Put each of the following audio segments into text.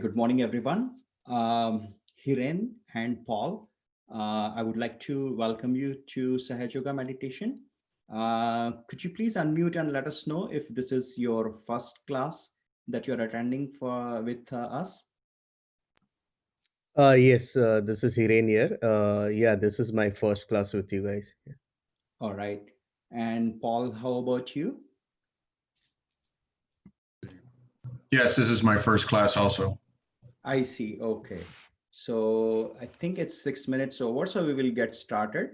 Good morning, everyone. Hiren and Paul, I would like to welcome you to Sahaja Yoga Meditation. Could you please unmute and let us know if this is your first class that you're attending with us? Yes, this is Hiren here. Yeah, this is my first class with you guys. Yeah. All right. And Paul, how about you? Yes, this is my first class also. I see. Okay. So I think it's 6 minutes over, so we will get started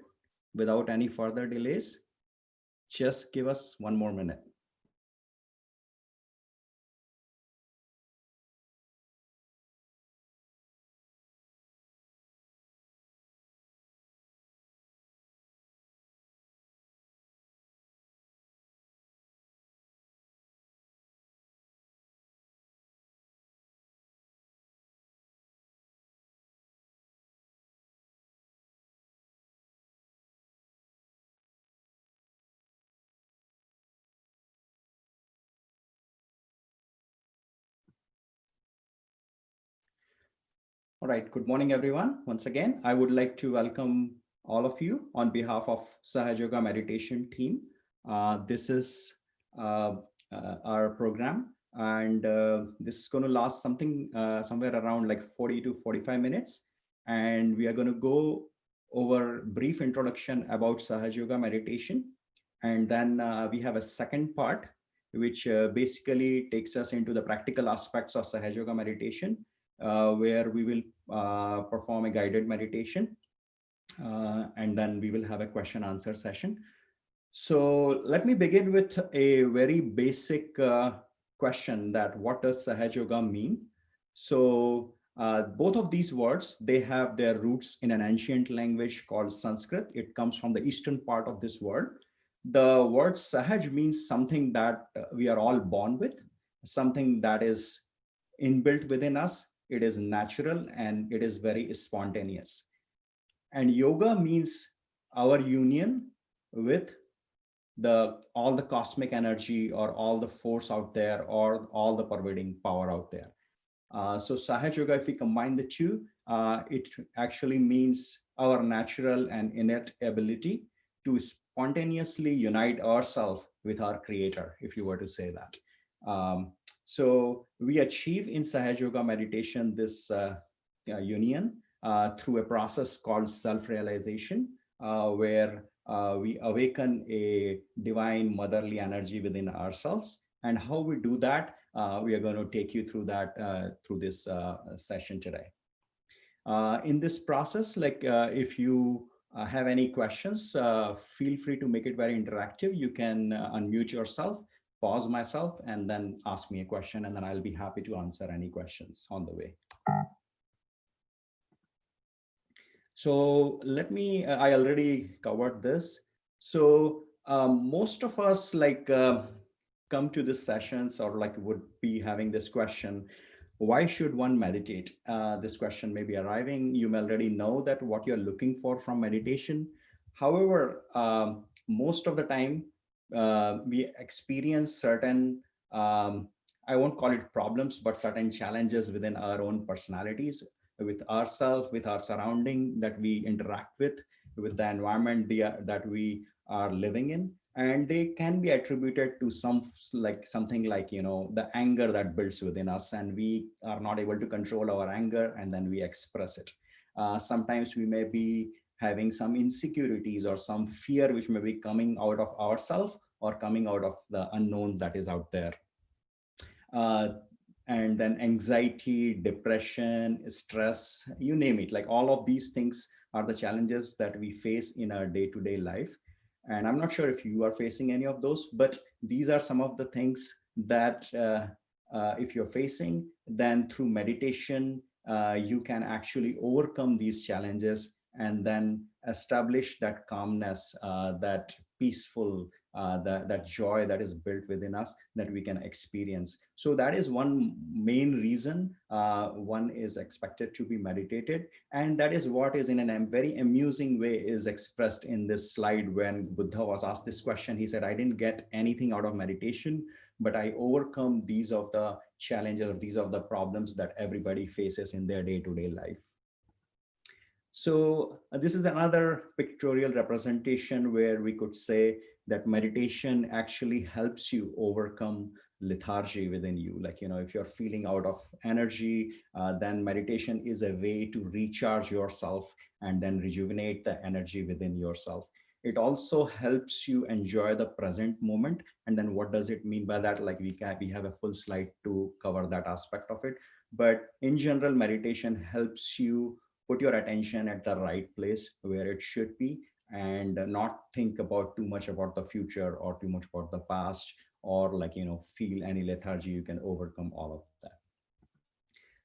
without any further delays. Just give us one more minute. All right, good morning, everyone. Once again, I would like to welcome all of you on behalf of Sahaja Yoga Meditation team. This is our program, and this is going to last somewhere around like 40 to 45 minutes. And we are going to go over brief introduction about Sahaja Yoga Meditation. And then we have a second part, which basically takes us into the practical aspects of Sahaja Yoga Meditation, where we will perform a guided meditation, and then we will have a question answer session. So let me begin with a very basic question, that what does Sahaja Yoga mean? So both of these words, they have their roots in an ancient language called Sanskrit. It comes from the eastern part of this world. The word Sahaj means something that we are all born with, something that is inbuilt within us. It is natural and it is very spontaneous. And yoga means our union with all the cosmic energy, or all the force out there, or all the pervading power out there. So Sahaja Yoga, if we combine the two, it actually means our natural and innate ability to spontaneously unite ourselves with our creator, if you were to say that. So we achieve in Sahaja Yoga meditation this union through a process called self-realization, where we awaken a divine motherly energy within ourselves. And how we do that, we are going to take you through that through this session today. In this process, like if you have any questions, feel free to make it very interactive. You can unmute yourself, pause myself, and then ask me a question, and then I'll be happy to answer any questions on the way. So let me, I already covered this. So most of us come to these sessions, or like would be having this question, why should one meditate? This question may be arriving. You may already know that what you're looking for from meditation. However, most of the time we experience certain, I won't call it problems, but certain challenges within our own personalities, with ourselves, with our surrounding that we interact with the environment that we are living in. And they can be attributed to something like, the anger that builds within us, and we are not able to control our anger, and then we express it. Sometimes we may be having some insecurities or some fear which may be coming out of ourselves or coming out of the unknown that is out there. Uh, and then anxiety, depression, stress, you name it, like all of these things are the challenges that we face in our day-to-day life. And I'm not sure if you are facing any of those, but these are some of the things that if you're facing, then through meditation, you can actually overcome these challenges and then establish that calmness, that peaceful, that joy that is built within us that we can experience. So that is one main reason one is expected to be meditated. And that is what is in a very amusing way is expressed in this slide. When Buddha was asked this question, he said, I didn't get anything out of meditation, but I overcome these of the challenges, or these of the problems that everybody faces in their day-to-day life. So this is another pictorial representation where we could say that meditation actually helps you overcome lethargy within you. Like, if you're feeling out of energy, then meditation is a way to recharge yourself and then rejuvenate the energy within yourself. It also helps you enjoy the present moment. And then what does it mean by that? Like, we have a full slide to cover that aspect of it. But in general, meditation helps you put your attention at the right place where it should be, and not think about too much about the future or too much about the past, or like, feel any lethargy. You can overcome all of that.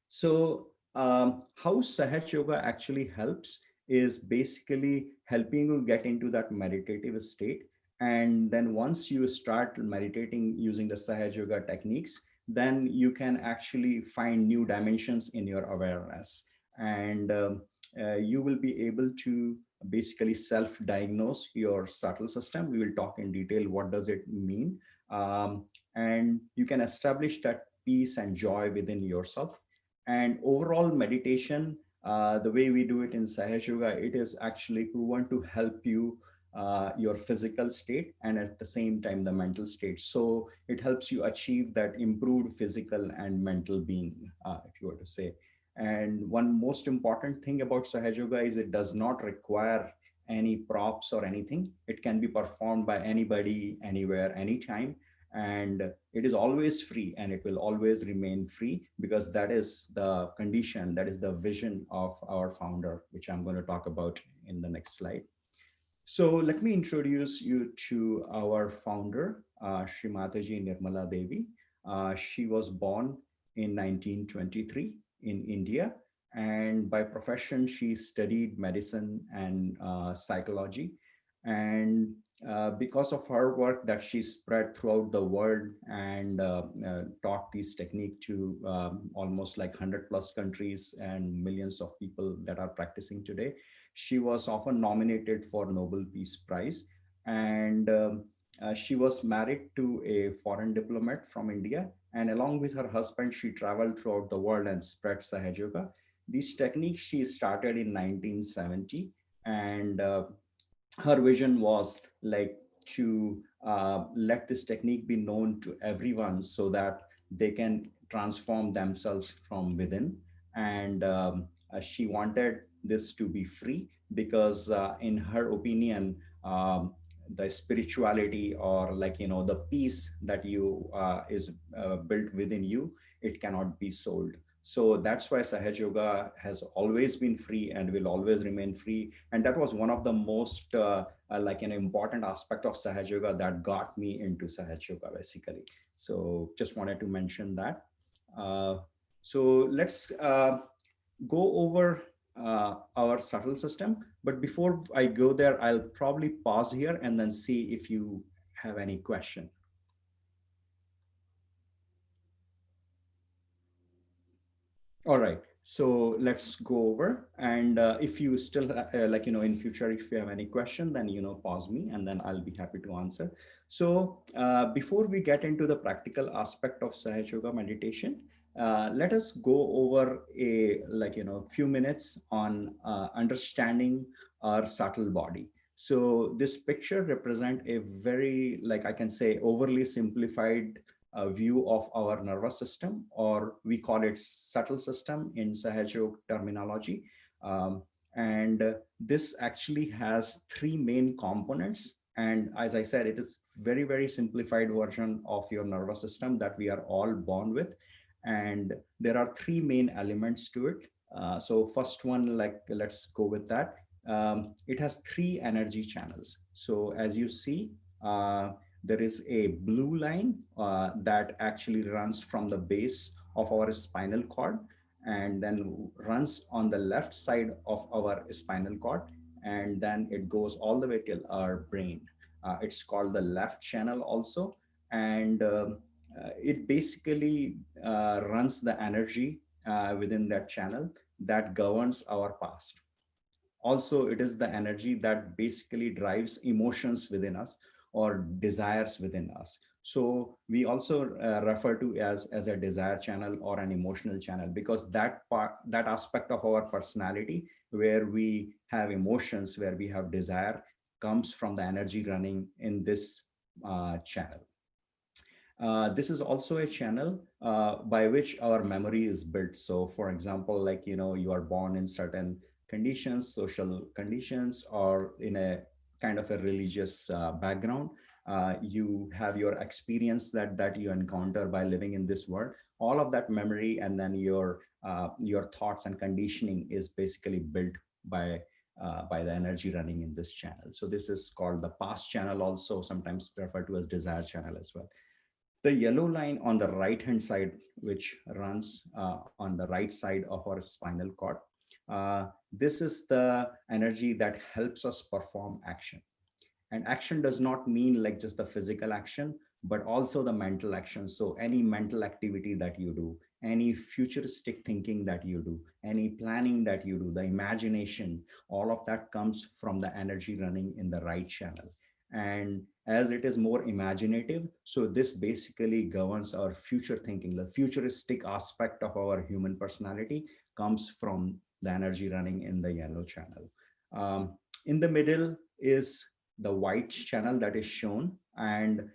So how Sahaj Yoga actually helps is basically helping you get into that meditative state. And then once you start meditating using the Sahaj Yoga techniques, then you can actually find new dimensions in your awareness. And you will be able to basically self-diagnose your subtle system. We will talk in detail what does it mean. And you can establish that peace and joy within yourself. And overall meditation, the way we do it in Sahaj Yoga, it is actually proven to help you your physical state and at the same time the mental state. So it helps you achieve that improved physical and mental being, if you were to say. And one most important thing about Sahaj Yoga is it does not require any props or anything. It can be performed by anybody, anywhere, anytime. And it is always free, and it will always remain free, because that is the condition, that is the vision of our founder, which I'm going to talk about in the next slide. So let me introduce you to our founder, Srimataji Nirmala Devi. She was born in 1923 in India, and by profession, she studied medicine and psychology. And because of her work that she spread throughout the world, and taught this technique to almost like 100 plus countries and millions of people that are practicing today, she was often nominated for Nobel Peace Prize. And she was married to a foreign diplomat from India. And along with her husband, she traveled throughout the world and spread Sahaja Yoga. These techniques she started in 1970. And her vision was like to let this technique be known to everyone so that they can transform themselves from within. And she wanted this to be free, because in her opinion, the spirituality, or like, the peace that you is built within you, it cannot be sold. So that's why Sahaj Yoga has always been free and will always remain free. And that was one of the most like an important aspect of Sahaj Yoga that got me into Sahaj Yoga, basically. So just wanted to mention that. Uh, so let's go over our subtle system. But before I go there, I'll probably pause here and then see if you have any question. All right. So let's go over. And if you still like, in future, if you have any question, then, pause me and then I'll be happy to answer. So before we get into the practical aspect of Sahaj Yoga meditation, let us go over a like, few minutes on understanding our subtle body. So this picture represent a very, like I can say, overly simplified view of our nervous system, or we call it subtle system in Sahaj Yoga terminology. And this actually has three main components. And as I said, it is very, very simplified version of your nervous system that we are all born with. And there are three main elements to it. So first one, like, let's go with that. It has three energy channels. So as you see, there is a blue line that actually runs from the base of our spinal cord and then runs on the left side of our spinal cord, and then it goes all the way till our brain. It's called the left channel also. And it basically runs the energy within that channel that governs our past. Also, it is the energy that basically drives emotions within us or desires within us. So we also refer to as a desire channel or an emotional channel, because that part, that aspect of our personality where we have emotions, where we have desire, comes from the energy running in this channel. This is also a channel by which our memory is built. So for example, like, you are born in certain conditions, social conditions, or in a kind of a religious background. You have your experience that you encounter by living in this world. All of that memory, and then your thoughts and conditioning is basically built by the energy running in this channel. So this is called the past channel, also sometimes referred to as desire channel as well. The yellow line on the right hand side, which runs on the right side of our spinal cord, this is the energy that helps us perform action. And action does not mean like just the physical action, but also the mental action. So any mental activity that you do, any futuristic thinking that you do, any planning that you do, the imagination, all of that comes from the energy running in the right channel. And as it is more imaginative, so this basically governs our future thinking. The futuristic aspect of our human personality comes from the energy running in the yellow channel. In the middle is the white channel that is shown, and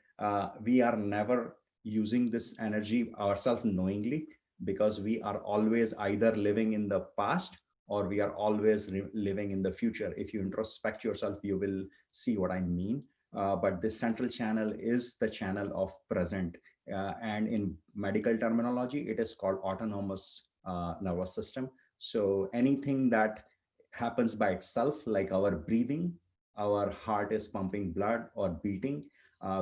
we are never using this energy ourselves knowingly, because we are always either living in the past or we are always living in the future. If you introspect yourself, you will see what I mean. But this central channel is the channel of present, and in medical terminology it is called autonomous nervous system. So anything that happens by itself, like our breathing, our heart is pumping blood or beating,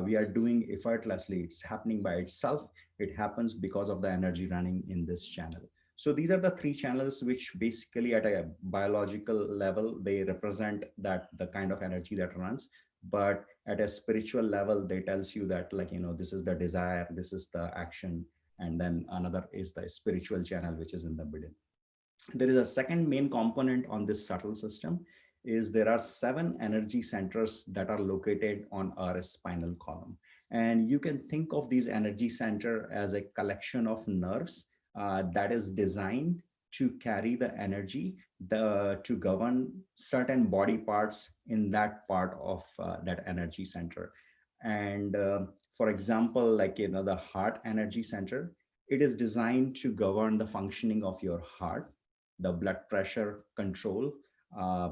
we are doing effortlessly, it's happening by itself. It happens because of the energy running in this channel. So these are the three channels which basically at a biological level, they represent that the kind of energy that runs. But at a spiritual level, they tells you that, like, this is the desire, this is the action, and then another is the spiritual channel, which is in the middle. There is a second main component on this subtle system, is there are 7 energy centers that are located on our spinal column. And you can think of these energy center as a collection of nerves that is designed to carry the energy, to govern certain body parts in that part of that energy center. And for example, like, the heart energy center, it is designed to govern the functioning of your heart, the blood pressure control, uh,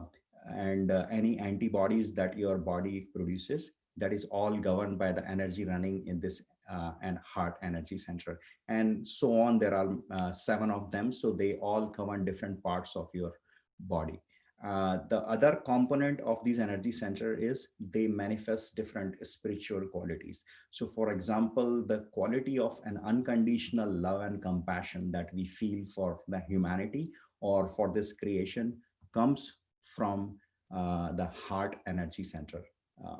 and any antibodies that your body produces. That is all governed by the energy running in this and heart energy center, and so on. There are 7 of them, so they all govern different parts of your body. The other component of these energy center is they manifest different spiritual qualities. So for example, the quality of an unconditional love and compassion that we feel for the humanity or for this creation comes from the heart energy center,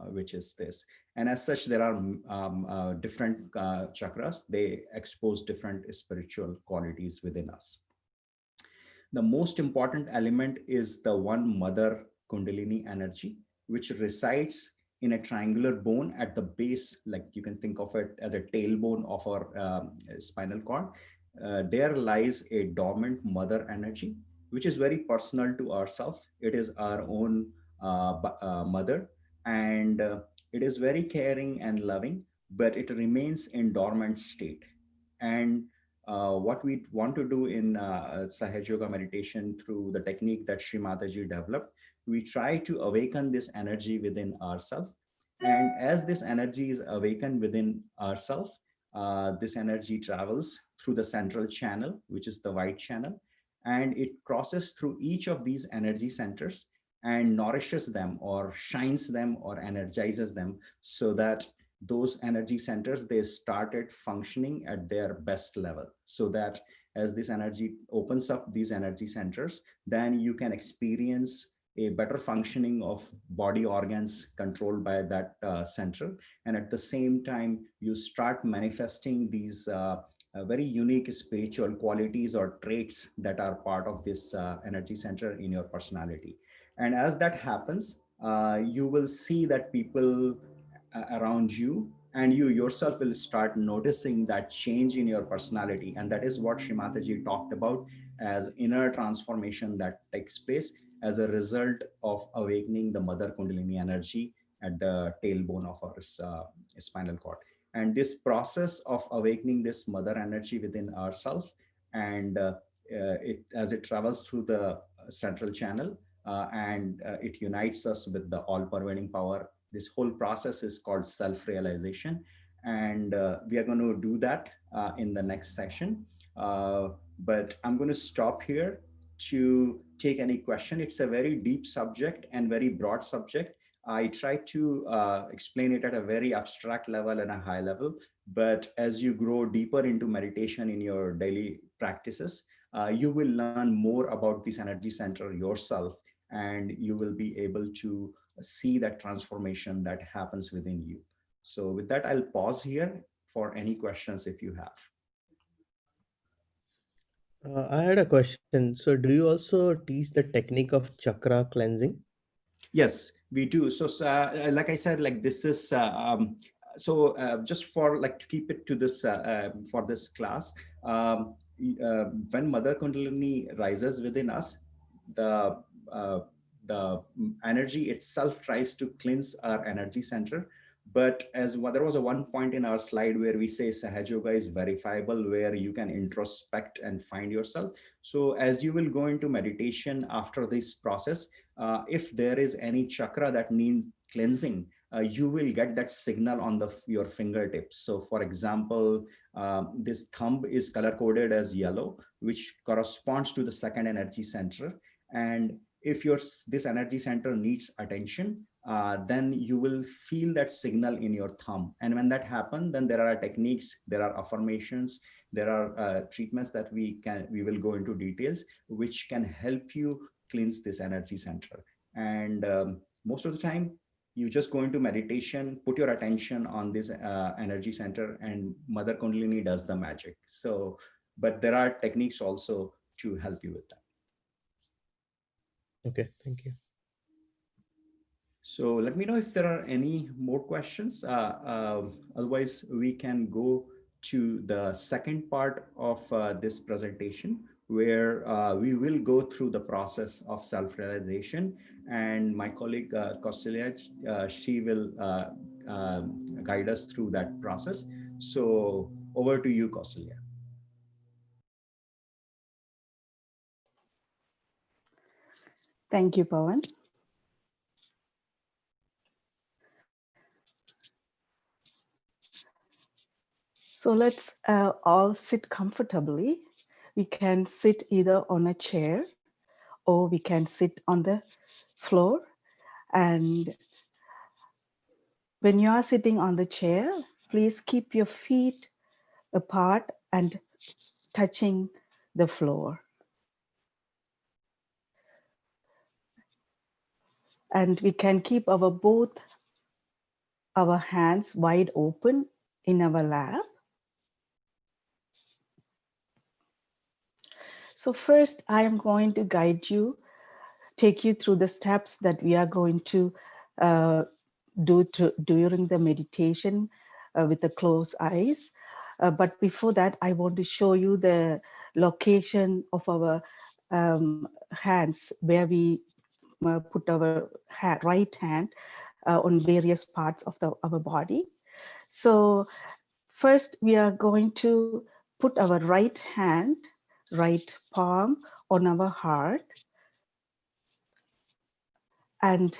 which is this. And as such, there are different chakras. They expose different spiritual qualities within us. The most important element is the one mother Kundalini energy, which resides in a triangular bone at the base, like you can think of it as a tailbone of our spinal cord. There lies a dormant mother energy, which is very personal to ourselves. It is our own mother, and it is very caring and loving, but it remains in dormant state. And what we want to do in Sahaja Yoga meditation through the technique that Sri Mataji developed, we try to awaken this energy within ourselves. And as this energy is awakened within ourselves, this energy travels through the central channel, which is the white channel, and it crosses through each of these energy centers and nourishes them or shines them or energizes them, so that those energy centers, they started functioning at their best level. So that as this energy opens up these energy centers, then you can experience a better functioning of body organs controlled by that center. And at the same time, you start manifesting these very unique spiritual qualities or traits that are part of this energy center in your personality. And as that happens, you will see that people around you and you yourself will start noticing that change in your personality. And that is what Shrimataji talked about as inner transformation that takes place as a result of awakening the mother kundalini energy at the tailbone of our spinal cord. And this process of awakening this mother energy within ourselves, and it as it travels through the central channel, and it unites us with the all pervading power. This whole process is called self realization, and we are going to do that in the next session. But I'm going to stop here to take any question. It's a very deep subject and very broad subject. I try to explain it at a very abstract level and a high level, but as you grow deeper into meditation in your daily practices, you will learn more about this energy center yourself, and you will be able to see that transformation that happens within you. So with that, I'll pause here for any questions if you have. I had a question. So, do you also teach the technique of chakra cleansing? Yes, we do. So, like I said, like this is just for like to keep it to this for this class. When Mother Kundalini rises within us, the uh, the energy itself tries to cleanse our energy center. But there was a one point in our slide where we say Sahaja Yoga is verifiable, where you can introspect and find yourself. So as you will go into meditation after this process, if there is any chakra that needs cleansing, you will get that signal on your fingertips. So for example, this thumb is color coded as yellow, which corresponds to the second energy center. And if this energy center needs attention, then you will feel that signal in your thumb. And when that happens, then there are techniques, there are affirmations, there are treatments that we will go into details, which can help you cleanse this energy center. And most of the time, you just go into meditation, put your attention on this energy center, and Mother Kundalini does the magic. So, but there are techniques also to help you with that. Okay, thank you. So let me know if there are any more questions. Otherwise, we can go to the second part of this presentation, where we will go through the process of self-realization. And my colleague, Kausalya, she will guide us through that process. So over to you, Kausalya. Thank you, Pawan. So let's all sit comfortably. We can sit either on a chair or we can sit on the floor. And when you are sitting on the chair, please keep your feet apart and touching the floor. And we can keep both our hands wide open in our lap. So first, I am going to take you through the steps that we are going to during the meditation with the closed eyes. But before that, I want to show you the location of our hands, where we put our right hand on various parts of our body. So first, we are going to put our right palm on our heart. And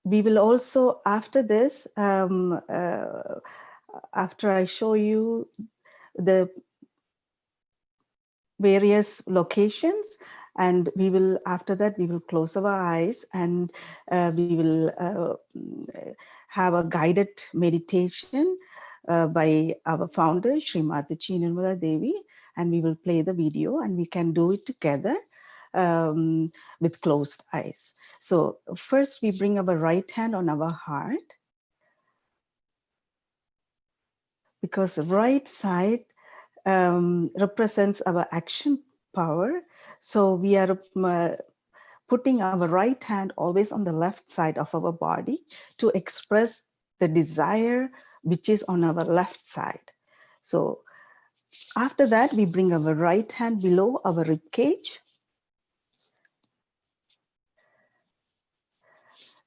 we will also, after this, after I show you the various locations, and after that, we will close our eyes, and we will have a guided meditation by our founder, Srimati Nirmala Devi, and we will play the video, and we can do it together with closed eyes. So first, we bring our right hand on our heart, because the right side represents our action power. So we are putting our right hand always on the left side of our body to express the desire which is on our left side. So after that, we bring our right hand below our rib cage.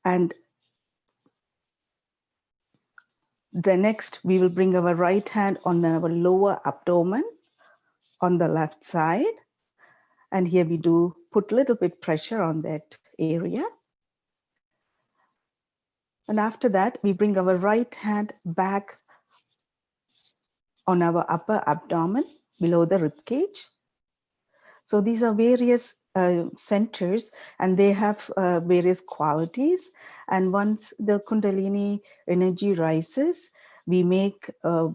And the next, we will bring our right hand on our lower abdomen on the left side. And here we do put a little bit pressure on that area. And after that, we bring our right hand back on our upper abdomen below the rib cage. So these are various centers, and they have various qualities. And once the Kundalini energy rises, we make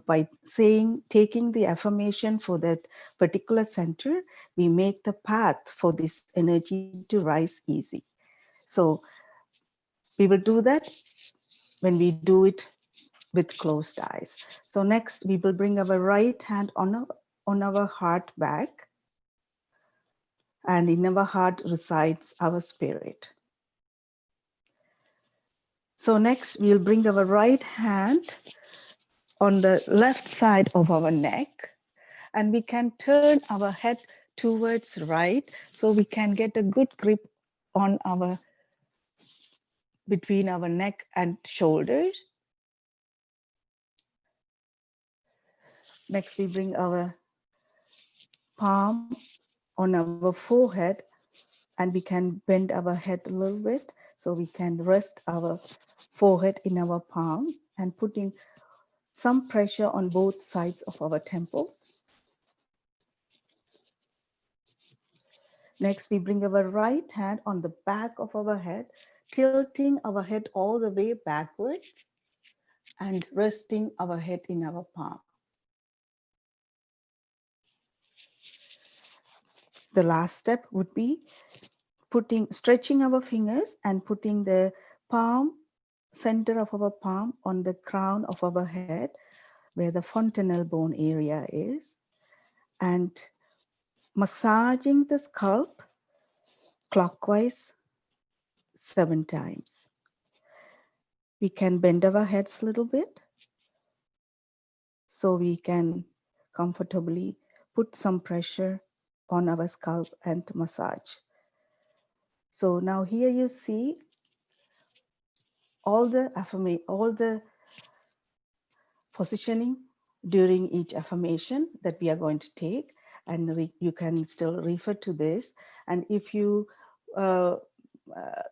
by saying, taking the affirmation for that particular center, we make the path for this energy to rise easy. So we will do that when we do it with closed eyes. So next, we will bring our right hand on our heart back, and in our heart resides our spirit. So next, we'll bring our right hand on the left side of our neck, and we can turn our head towards right, so we can get a good grip on our, between our neck and shoulders. Next, we bring our palm on our forehead, and we can bend our head a little bit, so we can rest our forehead in our palm and putting some pressure on both sides of our temples. Next, we bring our right hand on the back of our head, tilting our head all the way backwards and resting our head in our palm. The last step would be stretching our fingers and putting the palm, center of our palm on the crown of our head, where the fontanelle bone area is, and massaging the scalp clockwise 7 times. We can bend our heads a little bit so we can comfortably put some pressure on our scalp and massage. So now here you see all the positioning during each affirmation that we are going to take, and you can still refer to this. And if you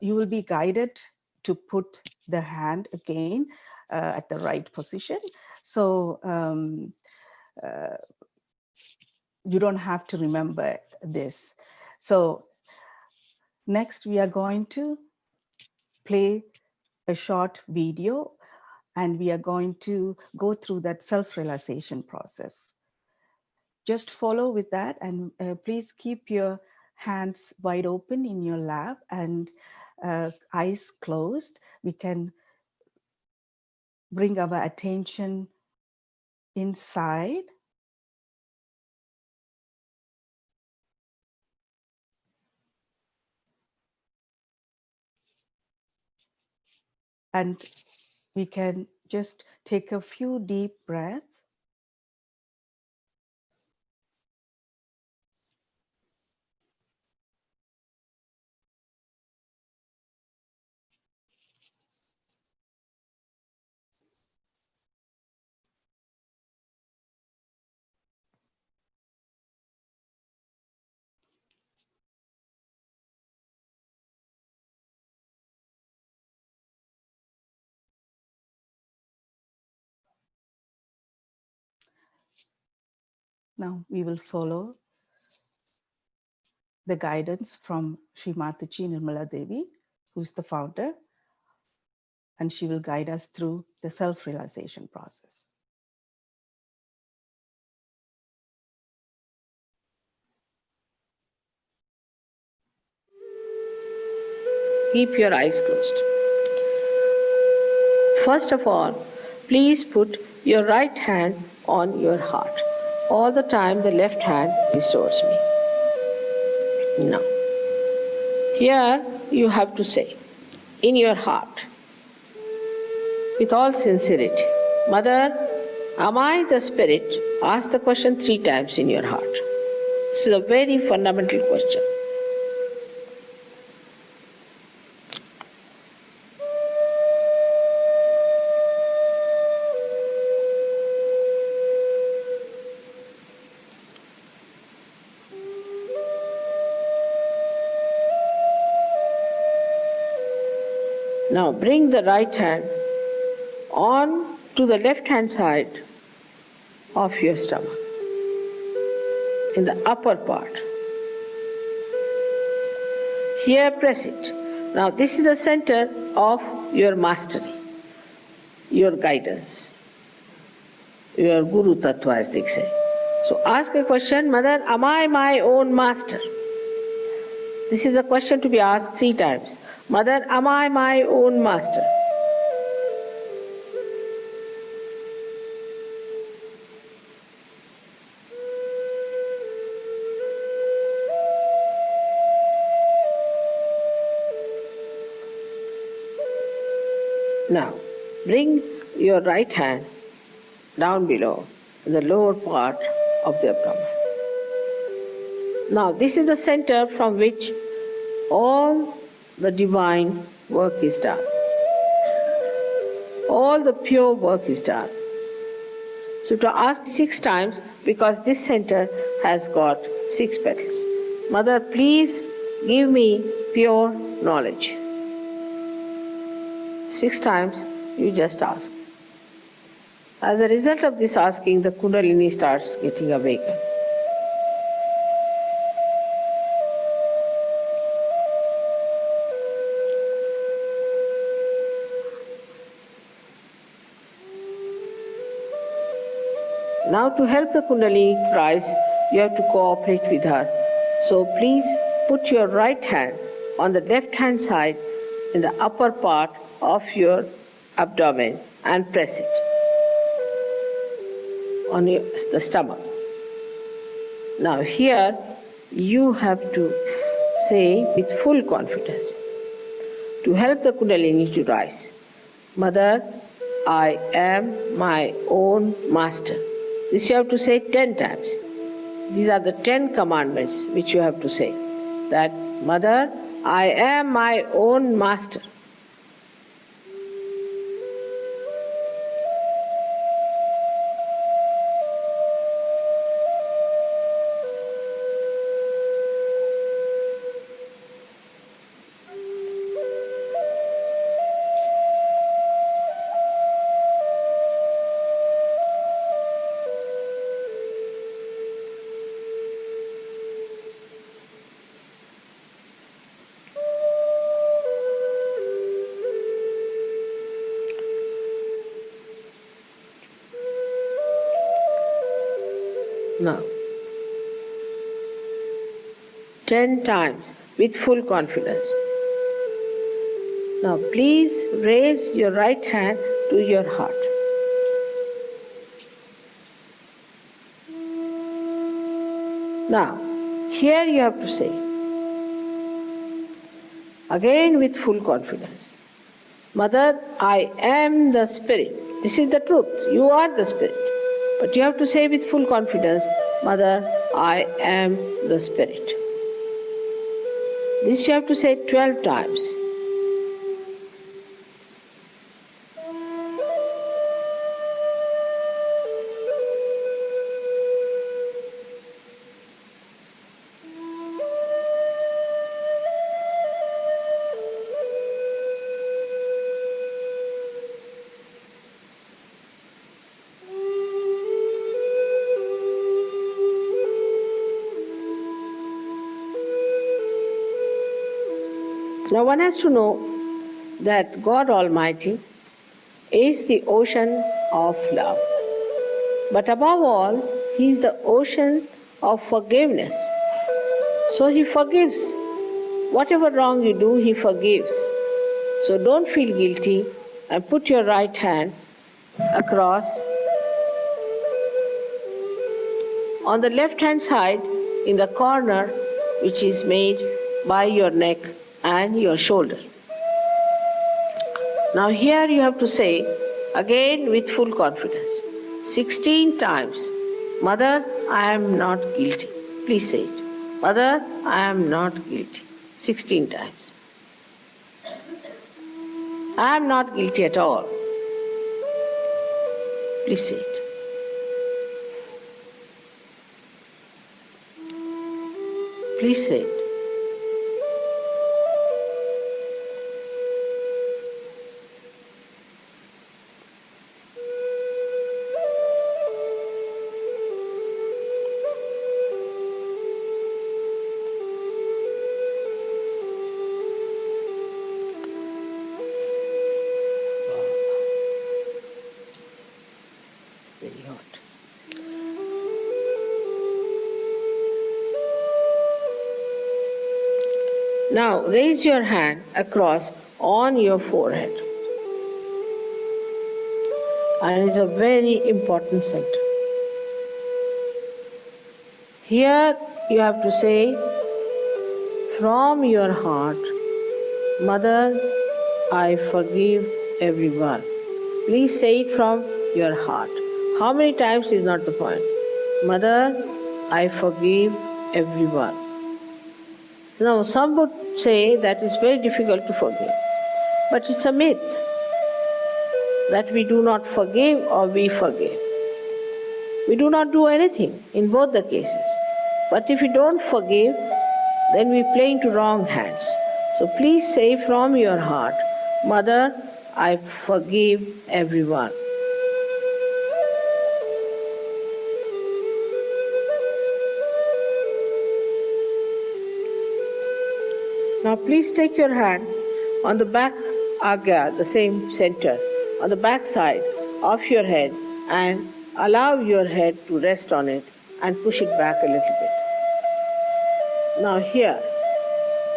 you will be guided to put the hand again at the right position. So you don't have to remember this. So next we are going to play a short video, and we are going to go through that self-realization process. Just follow with that, and please keep your hands wide open in your lap and eyes closed. We can bring our attention inside. And we can just take a few deep breaths. Now we will follow the guidance from Sri Mataji Nirmala Devi, who's the founder, and she will guide us through the self-realization process. Keep your eyes closed. First of all, please put your right hand on your heart. All the time the left hand is towards me. Now, here you have to say, in your heart, with all sincerity, Mother, am I the spirit? Ask the question 3 times in your heart. This is a very fundamental question. Now bring the right hand on to the left hand side of your stomach, in the upper part. Here press it. Now this is the center of your mastery, your guidance, your Guru Tattva as they say. So ask a question, Mother, am I my own master? This is a question to be asked 3 times. Mother, am I my own master? Now, bring your right hand down below, in the lower part of the abdomen. Now, this is the center from which all the divine work is done. All the pure work is done. So to ask 6 times, because this center has got 6 petals. Mother, please give me pure knowledge. 6 times you just ask. As a result of this asking, the Kundalini starts getting awakened. Now to help the Kundalini to rise, you have to cooperate with her. So please put your right hand on the left hand side in the upper part of your abdomen and press it on the stomach. Now here you have to say with full confidence to help the Kundalini to rise, Mother, I am my own master. This you have to say 10 times. These are the 10 commandments which you have to say. That, Mother, I am my own master. Now, 10 times with full confidence. Now, please raise your right hand to your heart. Now, here you have to say, again with full confidence, Mother, I am the Spirit. This is the truth. You are the Spirit. But you have to say with full confidence, Mother, I am the Spirit. This you have to say 12 times. Now one has to know that God Almighty is the ocean of love. But above all, He is the ocean of forgiveness. So He forgives. Whatever wrong you do, He forgives. So don't feel guilty and put your right hand across on the left hand side in the corner which is made by your neck and your shoulder. Now here you have to say, Again with full confidence. 16 times. Mother, I am not guilty. Please say it. Mother, I am not guilty. 16 times. I am not guilty at all. Please say it. Please say it. Very hot. Now raise your hand across on your forehead. And it's a very important center. Here you have to say from your heart, Mother, I forgive everyone. Please say it from your heart. How many times is not the point. Mother, I forgive everyone. Now, some would say that it's very difficult to forgive. But it's a myth that we do not forgive or we forgive. We do not do anything in both the cases. But if we don't forgive, then we play into wrong hands. So please say from your heart, Mother, I forgive everyone. Now please take your hand on the back agya, the same center, on the back side of your head and allow your head to rest on it and push it back a little bit. Now here,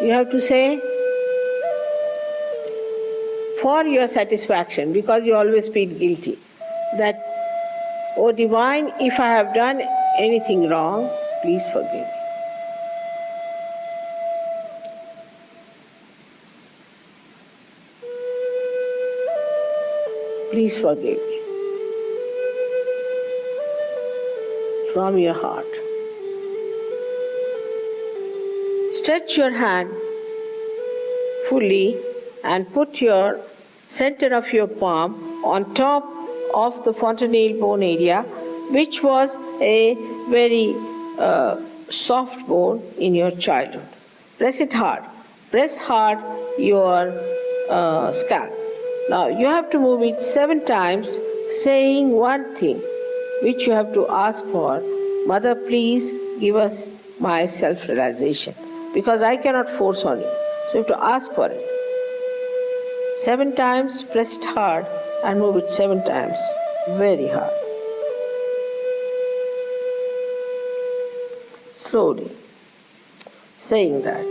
you have to say, for your satisfaction, because you always feel guilty, that, O Divine, if I have done anything wrong, please forgive me. Please forgive me. From your heart. Stretch your hand fully and put your center of your palm on top of the fontanelle bone area, which was a very soft bone in your childhood. Press it hard. Press hard your scalp. Now you have to move it 7 times, saying one thing, which you have to ask for. Mother, please give us my self-realization, because I cannot force on you. So you have to ask for it. 7 times, press it hard and move it 7 times, very hard. Slowly, saying that.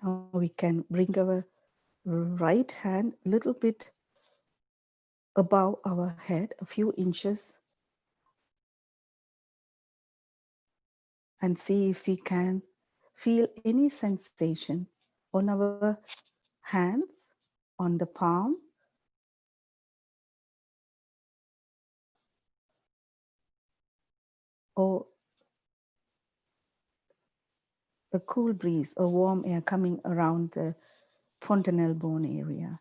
Now we can bring our right hand a little bit above our head, a few inches, and see if we can feel any sensation on our hands, on the palm, or a cool breeze, a warm air coming around the fontanelle bone area.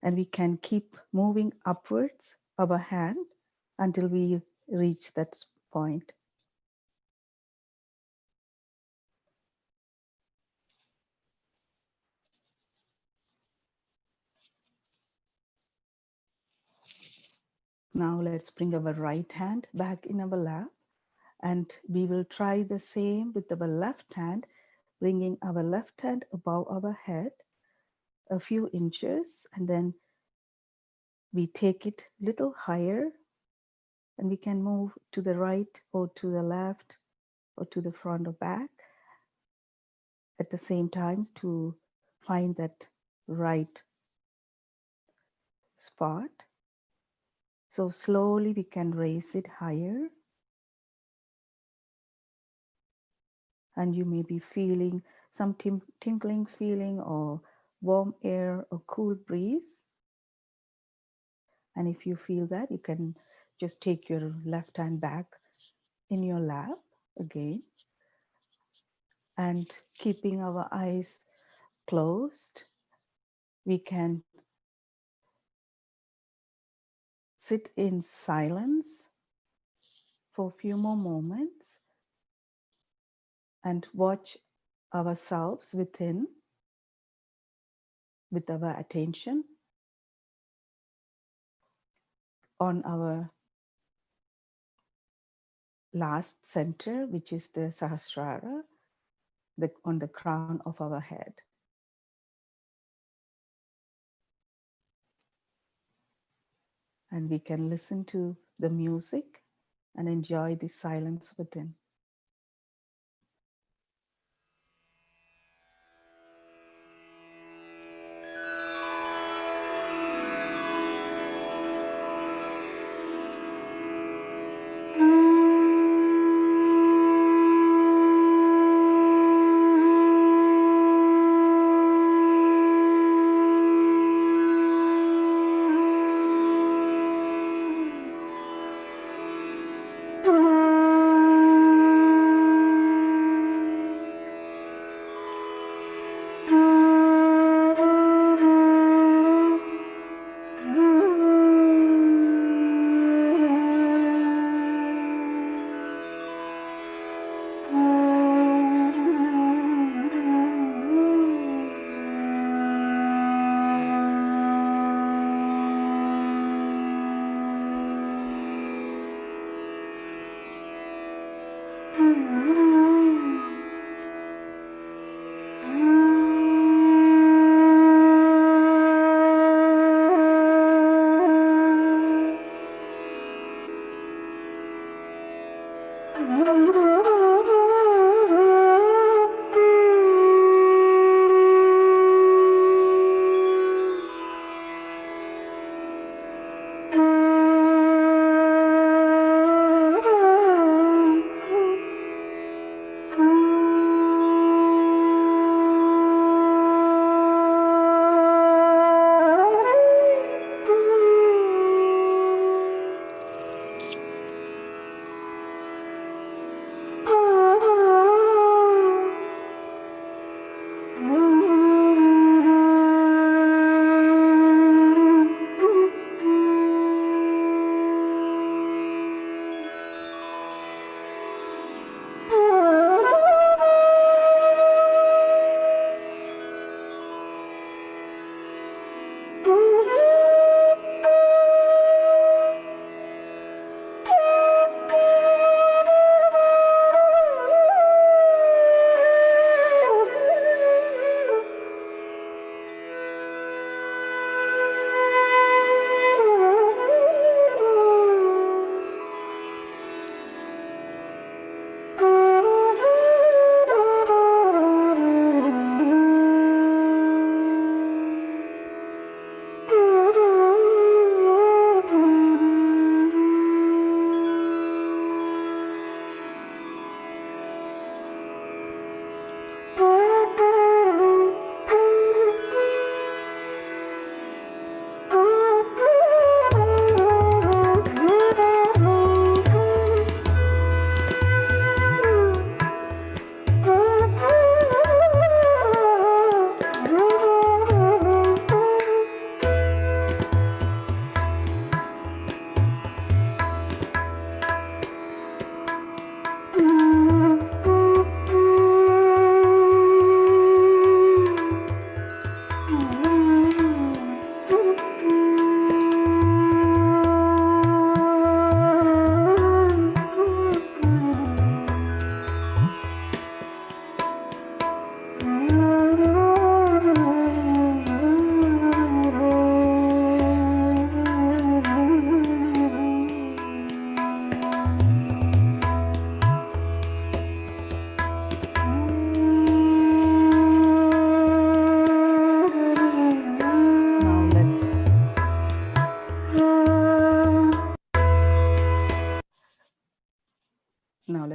And we can keep moving upwards our hand until we reach that point. Now let's bring our right hand back in our lap, and we will try the same with our left hand, bringing our left hand above our head a few inches, and then we take it a little higher, and we can move to the right or to the left or to the front or back at the same time to find that right spot. So slowly we can raise it higher, and you may be feeling some tingling feeling or warm air or cool breeze. And if you feel that, you can just take your left hand back in your lap again, and keeping our eyes closed, we can sit in silence for a few more moments and watch ourselves within with our attention on our last center, which is the Sahasrara, on the crown of our head. And we can listen to the music and enjoy the silence within.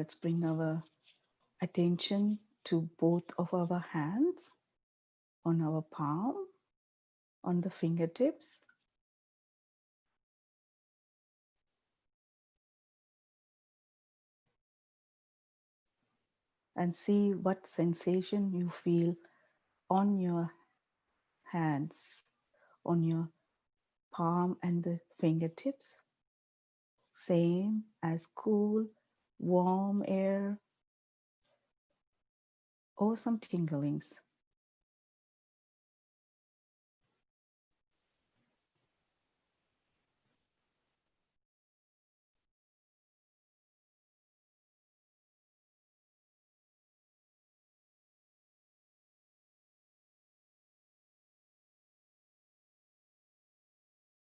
let's bring our attention to both of our hands, on our palm, on the fingertips. And see what sensation you feel on your hands, on your palm and the fingertips. Same as cool, warm air or some tinglings.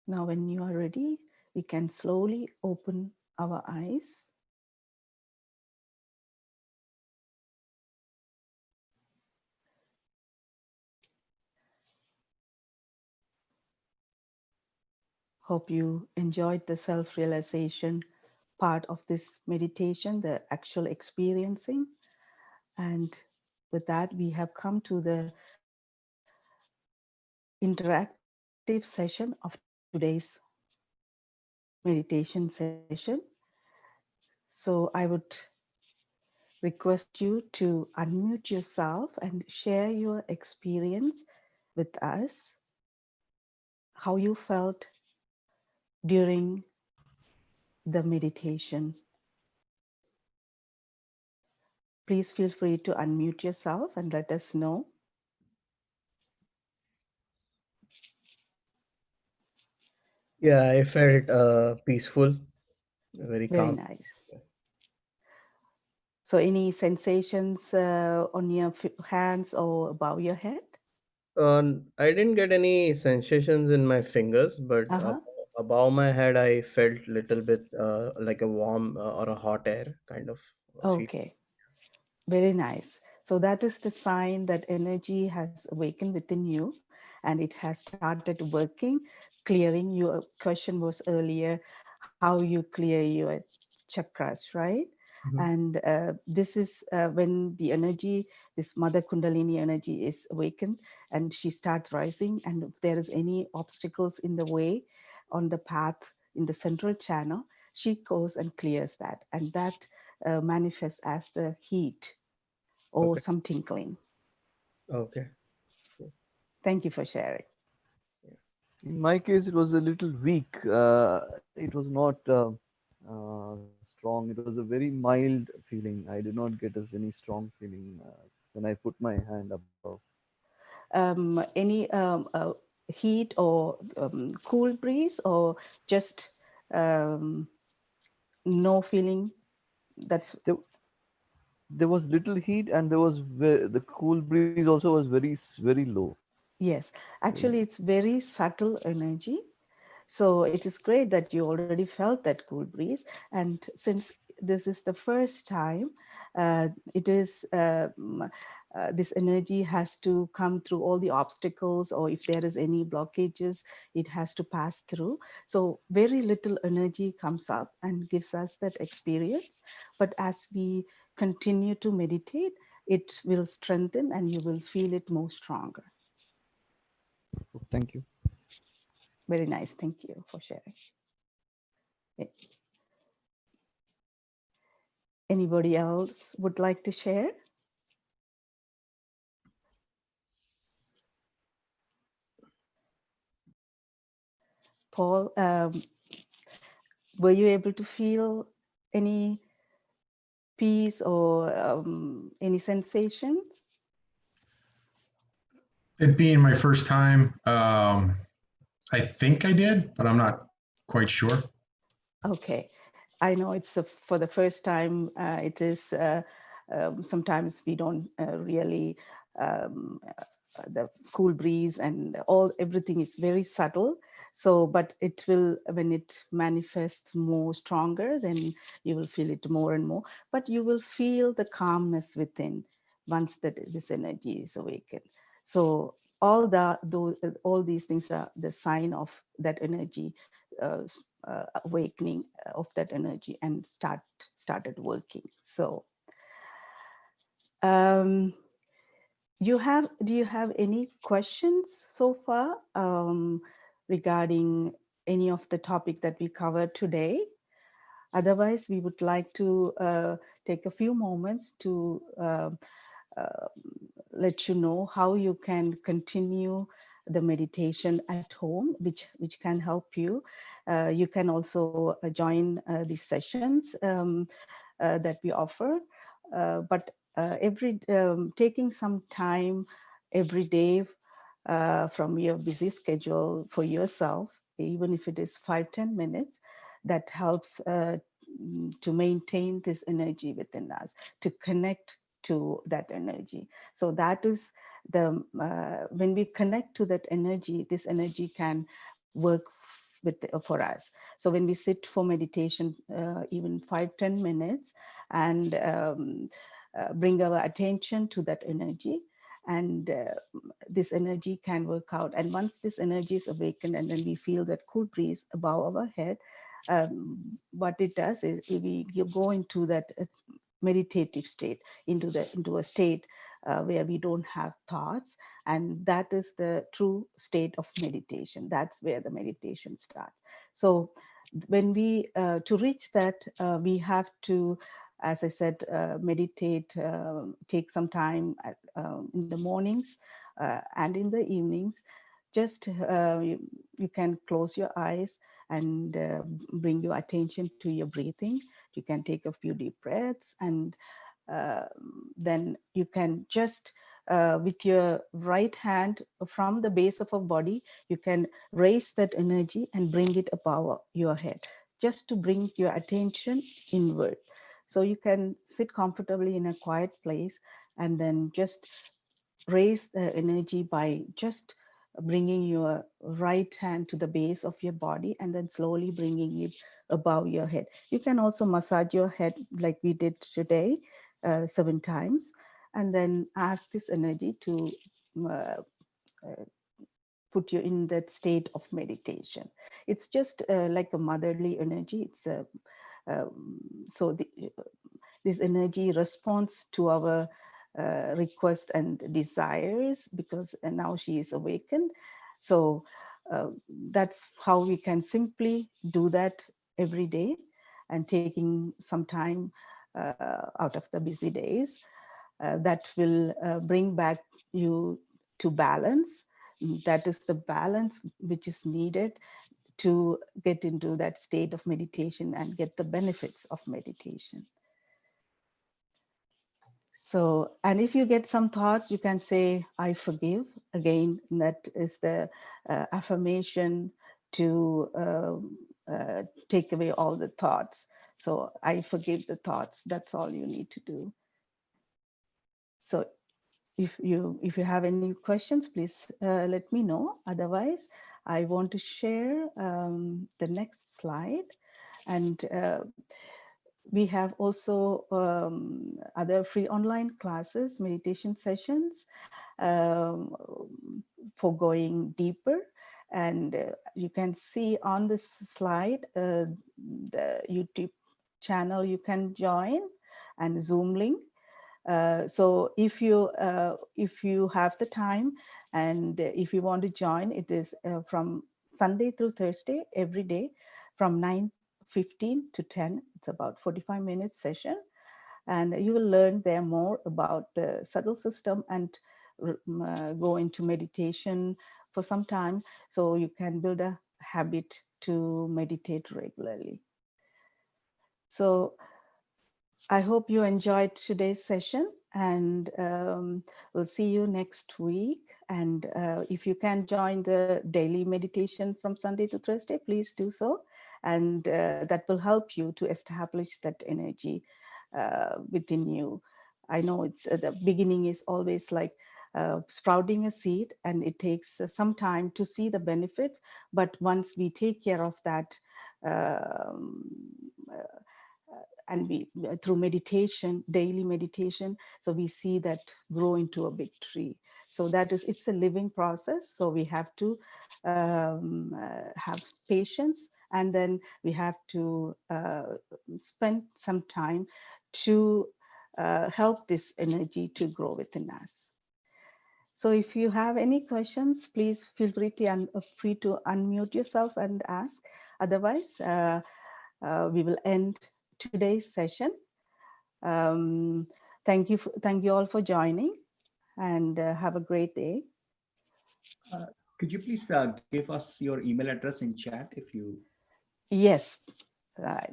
Now, when you are ready, we can slowly open our eyes. Hope you enjoyed the self realization part of this meditation, the actual experiencing. And with that, we have come to the interactive session of today's meditation session. So I would request you to unmute yourself and share your experience with us, how you felt during the meditation. Please feel free to unmute yourself and let us know. Yeah, I felt peaceful, very Very calm. nice. So, any sensations on your hands or above your head? I didn't get any sensations in my fingers, but Uh-huh. above my head, I felt little bit like a warm or a hot air kind of feel. Okay. Very nice. So that is the sign that energy has awakened within you and it has started working, clearing. Your question was earlier how you clear your chakras, right? Mhm. And this is when the energy, this Mother Kundalini energy is awakened and she starts rising. And if there is any obstacles in the way on the path in the central channel, she goes and clears that. And that manifests as the heat or Okay. some tinkling. Okay. Thank you for sharing. Yeah. In my case, it was a little weak. It was not strong. It was a very mild feeling. I did not get any strong feeling when I put my hand above. Any heat or cool breeze or just um, no feeling? That's There, there was little heat, and there was the cool breeze also was very low. yes. Very Actually, it's very subtle energy. So it is great that you already felt that cool breeze. And since this is the first time, it is this energy has to come through all the obstacles, or if there is any blockages, it has to pass through. So very little energy comes up and gives us that experience. But as we continue to meditate, it will strengthen and you will feel it more stronger. Thank you. Very nice. Thank you for sharing. Eh, Anybody else would like to share? Paul, were you able to feel any peace or any sensations? It being my first time, I think I did, but I'm not quite sure. Okay, I know it's for the first time. It is sometimes we don't really the cool breeze and all everything is very subtle. So, but it will when it manifests more stronger, then you will feel it more and more. But you will feel the calmness within once that this energy is awakened. So all those all these things are the sign of that energy awakening of that energy and started working. So do you have any questions so far regarding any of the topic that we covered today? Otherwise, we would like to take a few moments to uh, let you know how you can continue the meditation at home, which can help you. You can also join these sessions that we offer, but taking some time every day from your busy schedule for yourself, even if it is 5-10 minutes, that helps to maintain this energy within us, to connect to that energy. So that is when we connect to that energy, this energy can work for us. So when we sit for meditation, even 5-10 minutes, and bring our attention to that energy, and this energy can work out. And once this energy is awakened, and then we feel that cool breeze above our head, what it does is we go into that meditative state, into a state where we don't have thoughts, and that is the true state of meditation. That's where the meditation starts. So when we to reach that, we have to, as I said, meditate, take some time in the mornings and in the evenings. Just you can close your eyes and bring your attention to your breathing. You can take a few deep breaths, and uh, then you can just with your right hand from the base of our body, you can raise that energy and bring it above your head, just to bring your attention inward. So you can sit comfortably in a quiet place, and then just raise the energy by just bringing your right hand to the base of your body, and then slowly bringing it above your head. You can also massage your head like we did today, 7 times, and then ask this energy to uh, put you in that state of meditation. It's just like a motherly energy. It's a so this energy responds to our request and desires, because now she is awakened. So that's how we can simply do that every day, and taking some time out of the busy days, that will bring back you to balance. That is the balance which is needed to get into that state of meditation and get the benefits of meditation. So, and if you get some thoughts, you can say, I forgive. Again, that is the affirmation to take away all the thoughts. So I forgive the thoughts. That's all you need to do. So if you have any questions, please let me know. Otherwise, I want to share the next slide. And we have also other free online classes, meditation sessions um, for going deeper. And you can see on this slide the YouTube channel you can join, and Zoom link. So if you have the time, and if you want to join, it is from Sunday through Thursday, every day from 9:15 to 10. It's about 45 minutes session, and you will learn there more about the subtle system, and go into meditation for some time, so you can build a habit to meditate regularly. So I hope you enjoyed today's session, and we'll see you next week. And if you can join the daily meditation from Sunday to Thursday, please do so. And that will help you to establish that energy within you. I know it's the beginning is always like sprouting a seed, and it takes some time to see the benefits. But once we take care of that, um, and we through meditation, daily meditation, so we see that grow into a big tree. So that is, it's a living process, so we have to have patience and then we have to spend some time to help this energy to grow within us. So if you have any questions, please feel free to unmute yourself and ask. Otherwise, we will end today's session. Thank you all for joining, and have a great day. Could you please give us your email address in chat if you? Yes,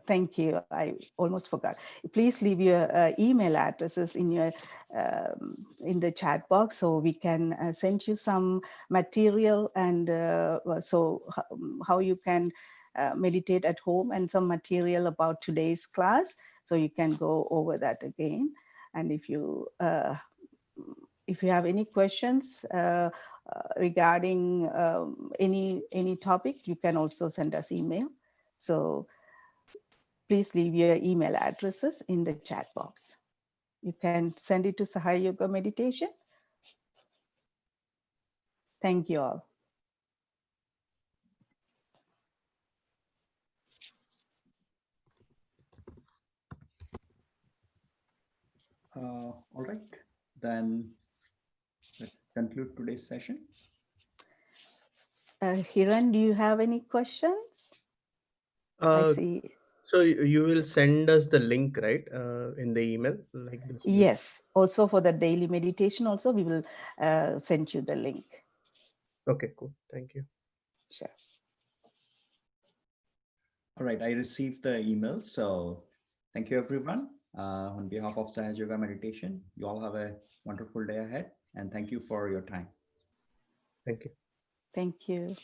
thank you. I almost forgot. Please leave your email addresses in the chat box, so we can send you some material, and how you can meditate at home, and some material about today's class, so you can go over that again. And if you have any questions regarding any topic, you can also send us email. So please leave your email addresses in the chat box. You can send it to Sahaja Yoga Meditation. Thank you all. All right, then let's conclude today's session. Hiran, do you have any questions? I see. So you will send us the link, right, in the email, like this? Yes. Also for the daily meditation, also we will send you the link. Okay, cool. Thank you. Sure. All right, I received the email. So thank you, everyone. On behalf of Sahaja Yoga Meditation, you all have a wonderful day ahead. And thank you for your time. Thank you. Thank you.